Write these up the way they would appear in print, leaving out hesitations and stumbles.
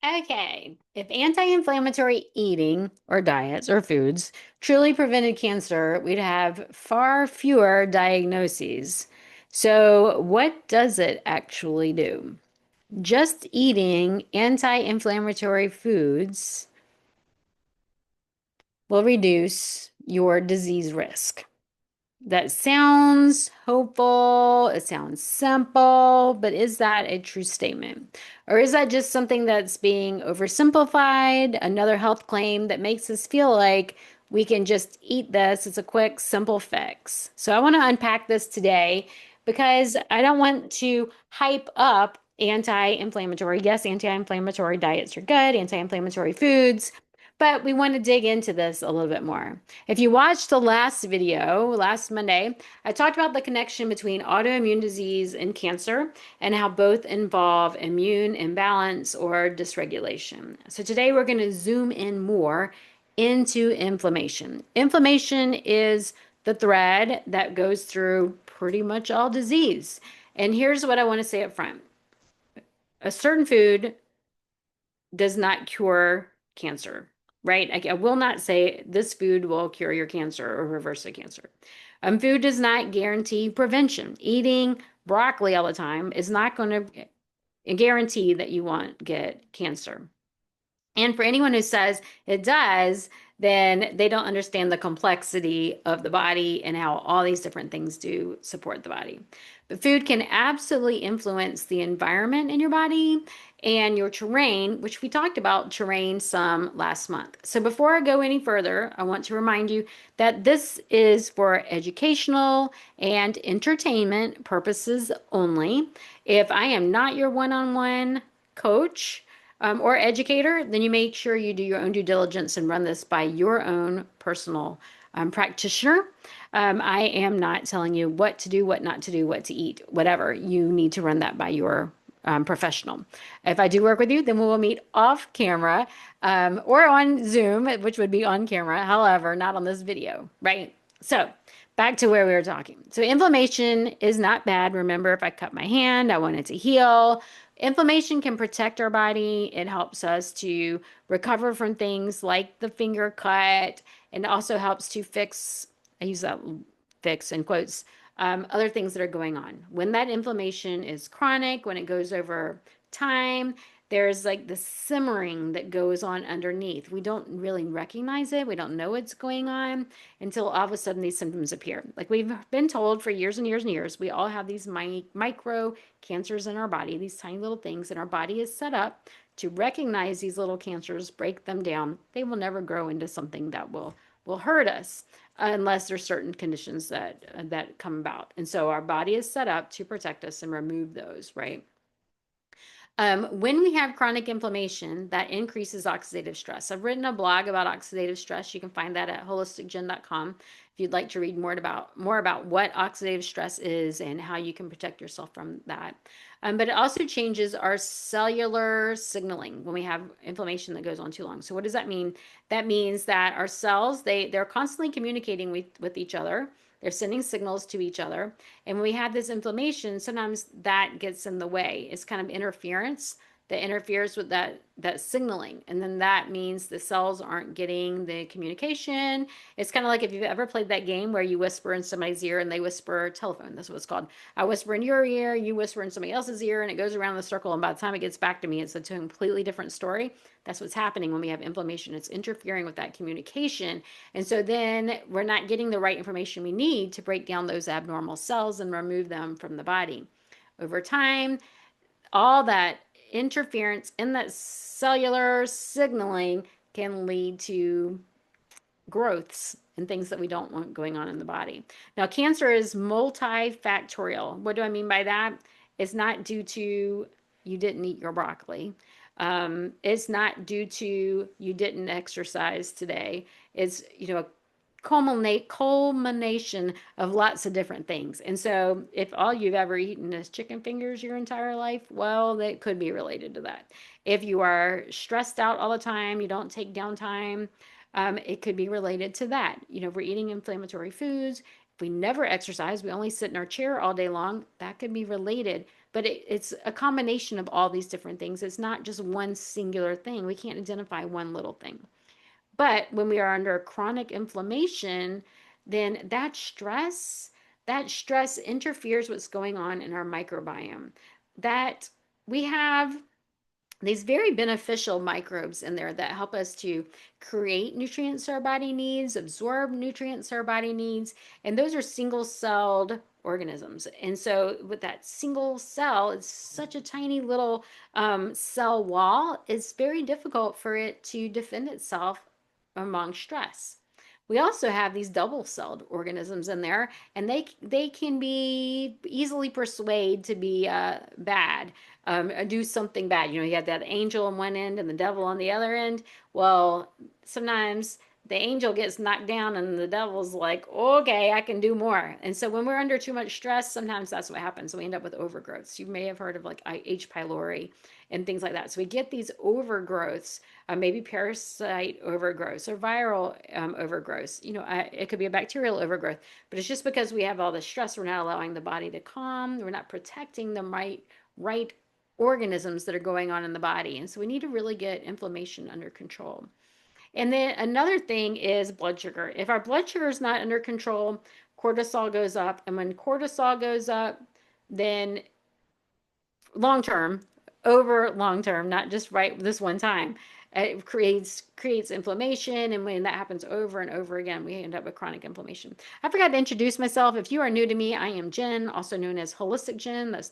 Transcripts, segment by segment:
Okay, if anti-inflammatory eating or diets or foods truly prevented cancer, we'd have far fewer diagnoses. So, what does it actually do? Just eating anti-inflammatory foods will reduce your disease risk. That sounds hopeful, it sounds simple, but is that a true statement? Or is that just something that's being oversimplified, another health claim that makes us feel like we can just eat this? It's a quick, simple fix. So I want to unpack this today because I don't want to hype up anti-inflammatory. Yes, anti-inflammatory diets are good, anti-inflammatory foods, but we want to dig into this a little bit more. If you watched the last video, last Monday, I talked about the connection between autoimmune disease and cancer and how both involve immune imbalance or dysregulation. So today we're going to zoom in more into inflammation. Inflammation is the thread that goes through pretty much all disease. And here's what I want to say up front. A certain food does not cure cancer, right? I will not say this food will cure your cancer or reverse the cancer. Food does not guarantee prevention. Eating broccoli all the time is not going to guarantee that you won't get cancer. And for anyone who says it does, then they don't understand the complexity of the body and how all these different things do support the body. But food can absolutely influence the environment in your body and your terrain, which we talked about terrain some last month. So before I go any further, I want to remind you that this is for educational and entertainment purposes only. If I am not your one-on-one coach, or educator, then you make sure you do your own due diligence and run this by your own personal practitioner. I am not telling you what to do, what not to do, what to eat, whatever. You need to run that by your professional. If I do work with you, then we will meet off camera or on Zoom, which would be on camera, however, not on this video, right? So, back to where we were talking. So, inflammation is not bad. Remember, if I cut my hand, I want it to heal. Inflammation can protect our body. It helps us to recover from things like the finger cut, and also helps to fix, I use that fix in quotes, other things that are going on. When that inflammation is chronic, when it goes over time, there's like the simmering that goes on underneath. We don't really recognize it. We don't know what's going on until all of a sudden these symptoms appear. Like we've been told for years and years and years, we all have these micro cancers in our body, these tiny little things, and our body is set up to recognize these little cancers, break them down. They will never grow into something that will hurt us unless there's certain conditions that come about. And so our body is set up to protect us and remove those, right? When we have chronic inflammation, that increases oxidative stress. I've written a blog about oxidative stress. You can find that at holisticgen.com if you'd like to read more about what oxidative stress is and how you can protect yourself from that. But it also changes our cellular signaling when we have inflammation that goes on too long. So what does that mean? That means that our cells, they're constantly communicating with each other. They're sending signals to each other. And when we have this inflammation, sometimes that gets in the way. It's kind of interference that interferes with that signaling. And then that means the cells aren't getting the communication. It's kind of like if you've ever played that game where you whisper in somebody's ear and they whisper telephone. That's what it's called. I whisper in your ear, you whisper in somebody else's ear, and it goes around the circle. And by the time it gets back to me, it's a completely different story. That's what's happening when we have inflammation. It's interfering with that communication. And so then we're not getting the right information we need to break down those abnormal cells and remove them from the body. Over time, all that interference in that cellular signaling can lead to growths and things that we don't want going on in the body. Now, cancer is multifactorial. What do I mean by that? It's not due to you didn't eat your broccoli. It's not due to you didn't exercise today. It's, a culmination of lots of different things. And so if all you've ever eaten is chicken fingers your entire life, well, that could be related to that. If you are stressed out all the time, you don't take downtime, it could be related to that. If we're eating inflammatory foods, if we never exercise, we only sit in our chair all day long, that could be related but it's a combination of all these different things. It's not just one singular thing. We can't identify one little thing. But when we are under chronic inflammation, then that stress interferes with what's going on in our microbiome. That we have these very beneficial microbes in there that help us to create nutrients our body needs, absorb nutrients our body needs, and those are single-celled organisms. And so with that single cell, it's such a tiny little cell wall, it's very difficult for it to defend itself among stress. We also have these double-celled organisms in there, and they can be easily persuaded to be bad, do something bad. You have that angel on one end and the devil on the other end. Well, sometimes the angel gets knocked down and the devil's like, okay, I can do more. And so when we're under too much stress, sometimes that's what happens. We end up with overgrowths. You may have heard of like H. pylori and things like that. So we get these overgrowths, maybe parasite overgrowths or viral overgrowths. It could be a bacterial overgrowth, but it's just because we have all this stress, we're not allowing the body to calm. We're not protecting the right organisms that are going on in the body. And so we need to really get inflammation under control. And then another thing is blood sugar. If our blood sugar is not under control, cortisol goes up. And when cortisol goes up, then long term, over long term, not just right this one time, it creates inflammation. And when that happens over and over again, we end up with chronic inflammation. I forgot to introduce myself. If you are new to me, I am Jen, also known as Holistic Jen. That's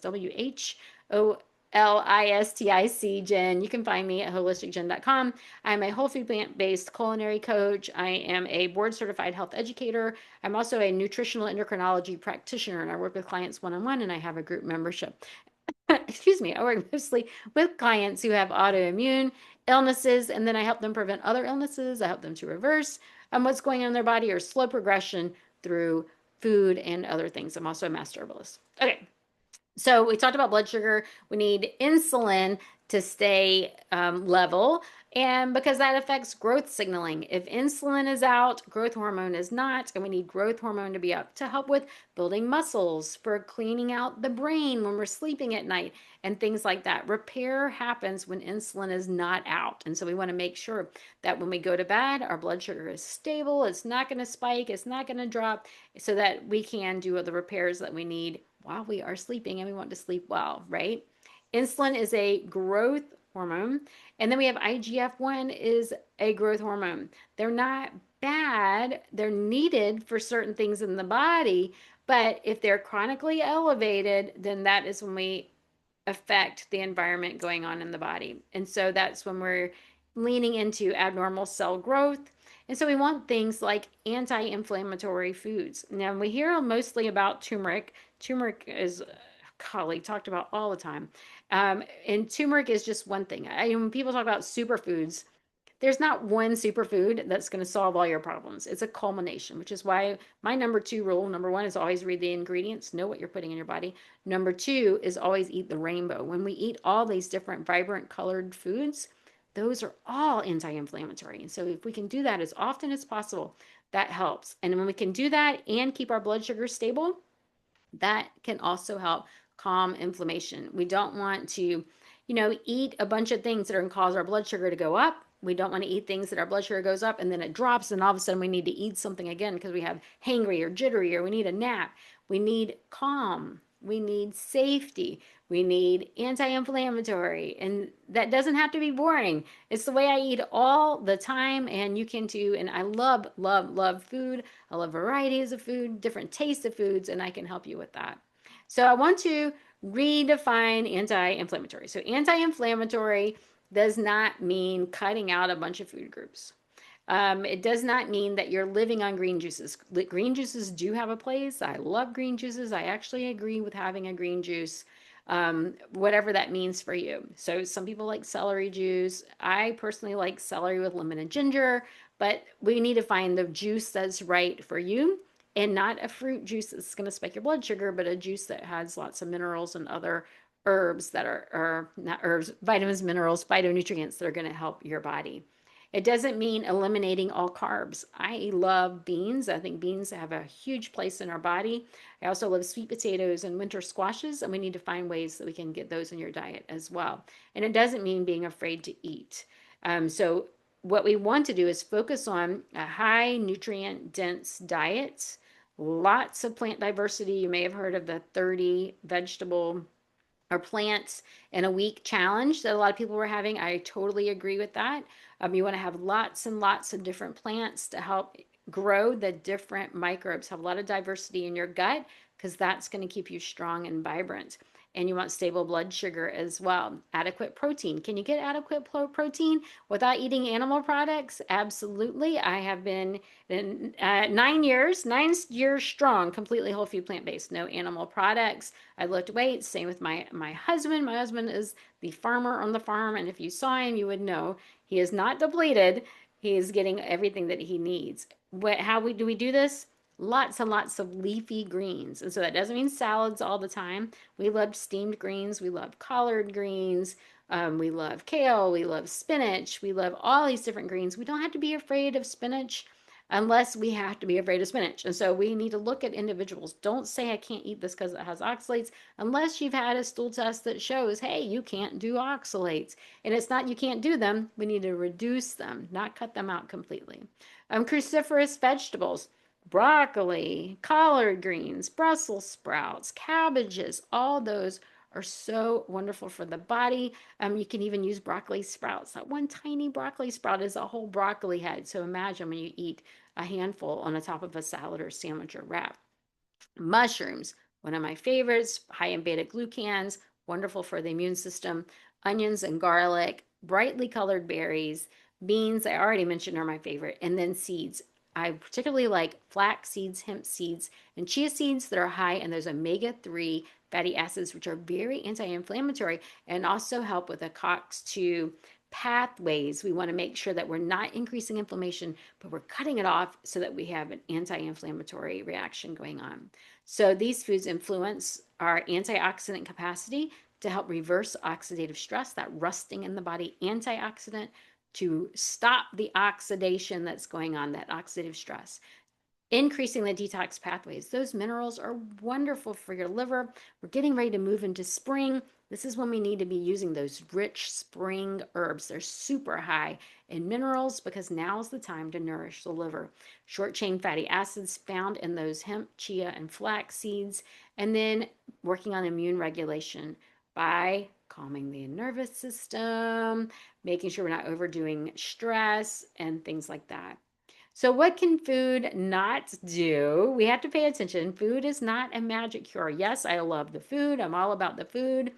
WHOLISTIC Jen. You can find me at holisticjen.com. I'm a whole food plant-based culinary coach. I am a board certified health educator. I'm also a nutritional endocrinology practitioner, and I work with clients one-on-one, and I have a group membership. Excuse me, I work mostly with clients who have autoimmune illnesses, and then I help them prevent other illnesses. I help them to reverse what's going on in their body or slow progression through food and other things. I'm also a master herbalist. Okay, so we talked about blood sugar. We need insulin to stay level, and because that affects growth signaling. If insulin is out, growth hormone is not, and we need growth hormone to be up to help with building muscles, for cleaning out the brain when we're sleeping at night, and things like that. Repair happens when insulin is not out, and so we want to make sure that when we go to bed, our blood sugar is stable. It's not going to spike. It's not going to drop, so that we can do the repairs that we need while we are sleeping, and we want to sleep well, right? Insulin is a growth hormone. And then we have IGF-1 is a growth hormone. They're not bad. They're needed for certain things in the body. But if they're chronically elevated, then that is when we affect the environment going on in the body. And so that's when we're leaning into abnormal cell growth. And so we want things like anti-inflammatory foods. Now, we hear mostly about turmeric. Turmeric is golly, talked about all the time. And turmeric is just one thing. When people talk about superfoods, there's not one superfood that's going to solve all your problems. It's a culmination, which is why my number two rule, number one is always read the ingredients, know what you're putting in your body. Number two is always eat the rainbow. When we eat all these different vibrant colored foods, those are all anti-inflammatory. And so if we can do that as often as possible, that helps. And when we can do that and keep our blood sugar stable, that can also help calm inflammation. We don't want to, eat a bunch of things that are going to cause our blood sugar to go up. We don't want to eat things that our blood sugar goes up and then it drops, and all of a sudden we need to eat something again because we have hangry or jittery or we need a nap. We need calm. We need safety. We need anti-inflammatory. And that doesn't have to be boring. It's the way I eat all the time, and you can too. And I love, love, love food. I love varieties of food, different tastes of foods, and I can help you with that. So I want to redefine anti-inflammatory. So anti-inflammatory does not mean cutting out a bunch of food groups. It does not mean that you're living on green juices. Green juices do have a place. I love green juices. I actually agree with having a green juice, whatever that means for you. So some people like celery juice. I personally like celery with lemon and ginger, but we need to find the juice that's right for you, and not a fruit juice that's going to spike your blood sugar, but a juice that has lots of minerals and other herbs that are not herbs, vitamins, minerals, phytonutrients that are going to help your body. It doesn't mean eliminating all carbs. I love beans. I think beans have a huge place in our body. I also love sweet potatoes and winter squashes, and we need to find ways that we can get those in your diet as well. And it doesn't mean being afraid to eat. So what we want to do is focus on a high nutrient dense diet, lots of plant diversity. You may have heard of the 30 vegetable or plants in a week challenge that a lot of people were having. I totally agree with that. You want to have lots and lots of different plants to help grow the different microbes, have a lot of diversity in your gut because that's going to keep you strong and vibrant. And you want stable blood sugar as well. Adequate protein. Can you get adequate protein without eating animal products? Absolutely. I have been in 9 years, 9 years strong, completely whole food plant based, no animal products. I lift weights. Same with my husband. My husband is the farmer on the farm, and if you saw him, you would know he is not depleted. He is getting everything that he needs. How do we do this? Lots and lots of leafy greens. And so that doesn't mean salads all the time. We love steamed greens. We love collard greens. We love kale. We love spinach. We love all these different greens. We don't have to be afraid of spinach unless we have to be afraid of spinach. And so we need to look at individuals. Don't say I can't eat this because it has oxalates unless you've had a stool test that shows, hey, you can't do oxalates. And it's not you can't do them. We need to reduce them, not cut them out completely. Cruciferous vegetables. Broccoli, collard greens, Brussels sprouts, cabbages, all those are so wonderful for the body. You can even use broccoli sprouts. That one tiny broccoli sprout is a whole broccoli head. So imagine when you eat a handful on the top of a salad or sandwich or wrap. Mushrooms, one of my favorites, high in beta glucans, wonderful for the immune system. Onions and garlic, brightly colored berries, beans, I already mentioned are my favorite, and then seeds. I particularly like flax seeds, hemp seeds, and chia seeds that are high in those omega-3 fatty acids, which are very anti-inflammatory and also help with the COX-2 pathways. We want to make sure that we're not increasing inflammation, but we're cutting it off so that we have an anti-inflammatory reaction going on. So these foods influence our antioxidant capacity to help reverse oxidative stress, that rusting in the body antioxidant to stop the oxidation that's going on, that oxidative stress. Increasing the detox pathways. Those minerals are wonderful for your liver. We're getting ready to move into spring. This is when we need to be using those rich spring herbs. They're super high in minerals because now is the time to nourish the liver. Short chain fatty acids found in those hemp, chia, and flax seeds. And then working on immune regulation by calming the nervous system, making sure we're not overdoing stress and things like that. So, what can food not do? We have to pay attention. Food is not a magic cure. Yes, I love the food. I'm all about the food.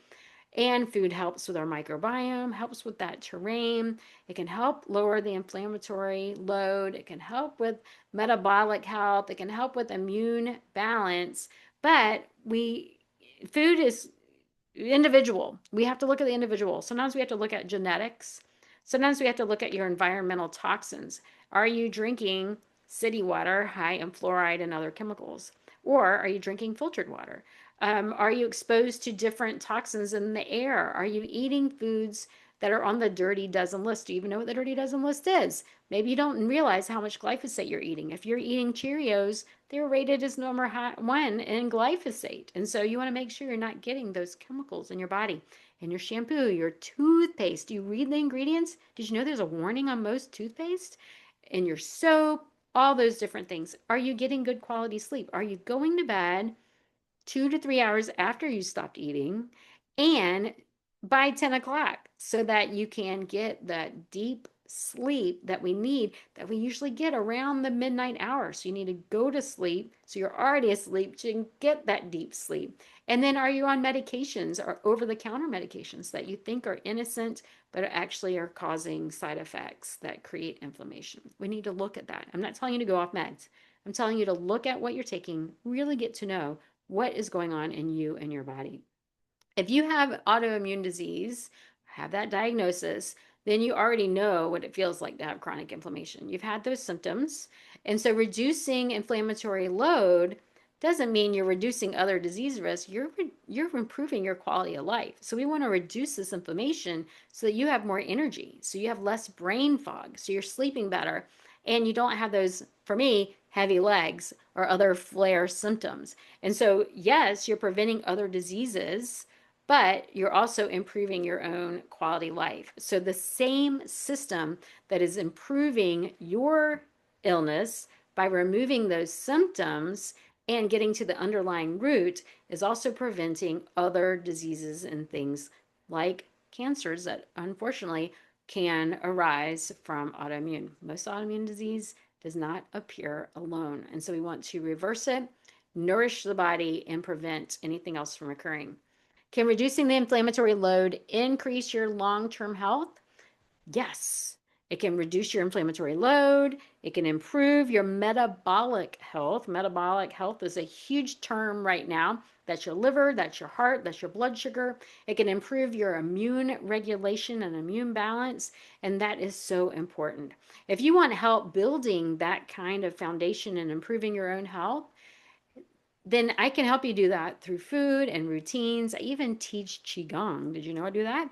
And food helps with our microbiome, helps with that terrain. It can help lower the inflammatory load. It can help with metabolic health. It can help with immune balance. But food is individual. We have to look at the individual. Sometimes we have to look at genetics. Sometimes we have to look at your environmental toxins. Are you drinking city water high in fluoride and other chemicals? Or are you drinking filtered water? Are you exposed to different toxins in the air? Are you eating foods that are on the dirty dozen list? Do you even know what the dirty dozen list is? Maybe you don't realize how much glyphosate you're eating. If you're eating Cheerios, they're rated as number one in glyphosate. And so you want to make sure you're not getting those chemicals in your body. In your shampoo, your toothpaste. Do you read the ingredients? Did you know there's a warning on most toothpaste? In your soap, all those different things. Are you getting good quality sleep? Are you going to bed 2 to 3 hours after you stopped eating and by 10 o'clock so that you can get that deep sleep that we need, that we usually get around the midnight hour? So you need to go to sleep so you're already asleep so you can get that deep sleep. And then are you on medications or over-the-counter medications that you think are innocent but actually are causing side effects that create inflammation? We need to look at that. I'm not telling you to go off meds. I'm telling you to look at what you're taking, really get to know what is going on in you and your body. If you have autoimmune disease, have that diagnosis, then you already know what it feels like to have chronic inflammation. You've had those symptoms. And so reducing inflammatory load doesn't mean you're reducing other disease risks. You're improving your quality of life. So we want to reduce this inflammation so that you have more energy, so you have less brain fog, so you're sleeping better, and you don't have those, for me, heavy legs or other flare symptoms. And so, yes, you're preventing other diseases, but you're also improving your own quality life. So the same system that is improving your illness by removing those symptoms and getting to the underlying root is also preventing other diseases and things like cancers that unfortunately can arise from autoimmune. Most autoimmune disease does not appear alone. And so we want to reverse it, nourish the body, and prevent anything else from occurring. Can reducing the inflammatory load increase your long term health? Yes, it can reduce your inflammatory load. It can improve your metabolic health. Metabolic health is a huge term right now. That's your liver, that's your heart, that's your blood sugar. It can improve your immune regulation and immune balance, and that is so important. If you want help building that kind of foundation and improving your own health, then I can help you do that through food and routines. I even teach Qigong. Did you know I do that?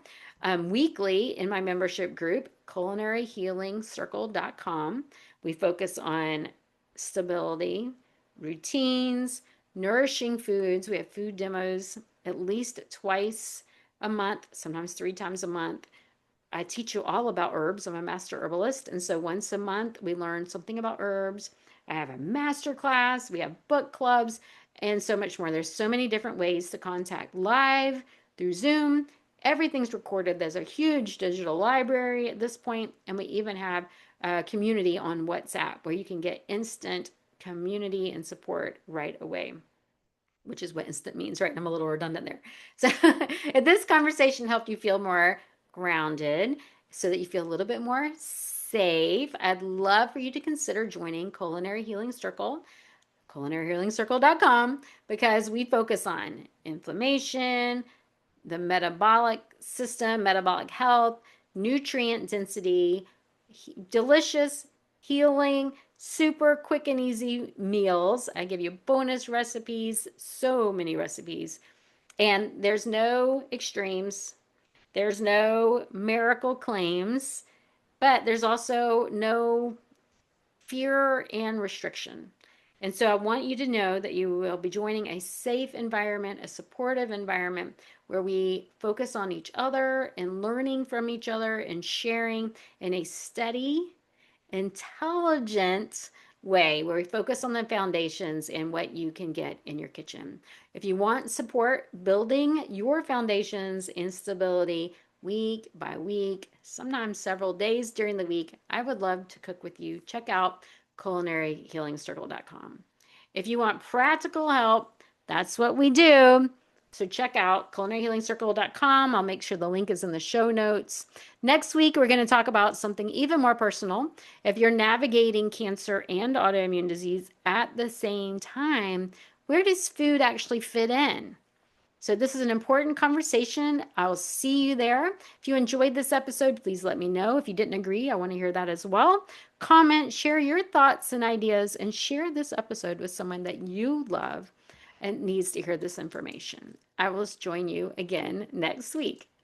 Weekly in my membership group, culinaryhealingcircle.com. We focus on stability, routines, nourishing foods. We have food demos at least twice a month, sometimes 3 times a month. I teach you all about herbs. I'm a master herbalist. And so once a month, we learn something about herbs. I have a master class, we have book clubs, and so much more. There's so many different ways to contact live through Zoom. Everything's recorded. There's a huge digital library at this point, and we even have a community on WhatsApp where you can get instant community and support right away, which is what instant means, right? I'm a little redundant there. So, if this conversation helped you feel more grounded so that you feel a little bit more safe, I'd love for you to consider joining Culinary Healing Circle, culinaryhealingcircle.com, because we focus on inflammation, the metabolic system, metabolic health, nutrient density, delicious, healing, super quick and easy meals. I give you bonus recipes, so many recipes. And there's no extremes, there's no miracle claims, but there's also no fear and restriction. And so I want you to know that you will be joining a safe environment, a supportive environment where we focus on each other and learning from each other and sharing in a steady, intelligent way where we focus on the foundations and what you can get in your kitchen. If you want support building your foundations and stability week by week, sometimes several days during the week, I would love to cook with you. Check out culinaryhealingcircle.com. If you want practical help, that's what we do. So check out culinaryhealingcircle.com. I'll make sure the link is in the show notes. Next week, we're going to talk about something even more personal. If you're navigating cancer and autoimmune disease at the same time, where does food actually fit in? So this is an important conversation. I'll see you there. If you enjoyed this episode, please let me know. If you didn't agree, I want to hear that as well. Comment, share your thoughts and ideas, and share this episode with someone that you love and needs to hear this information. I will join you again next week.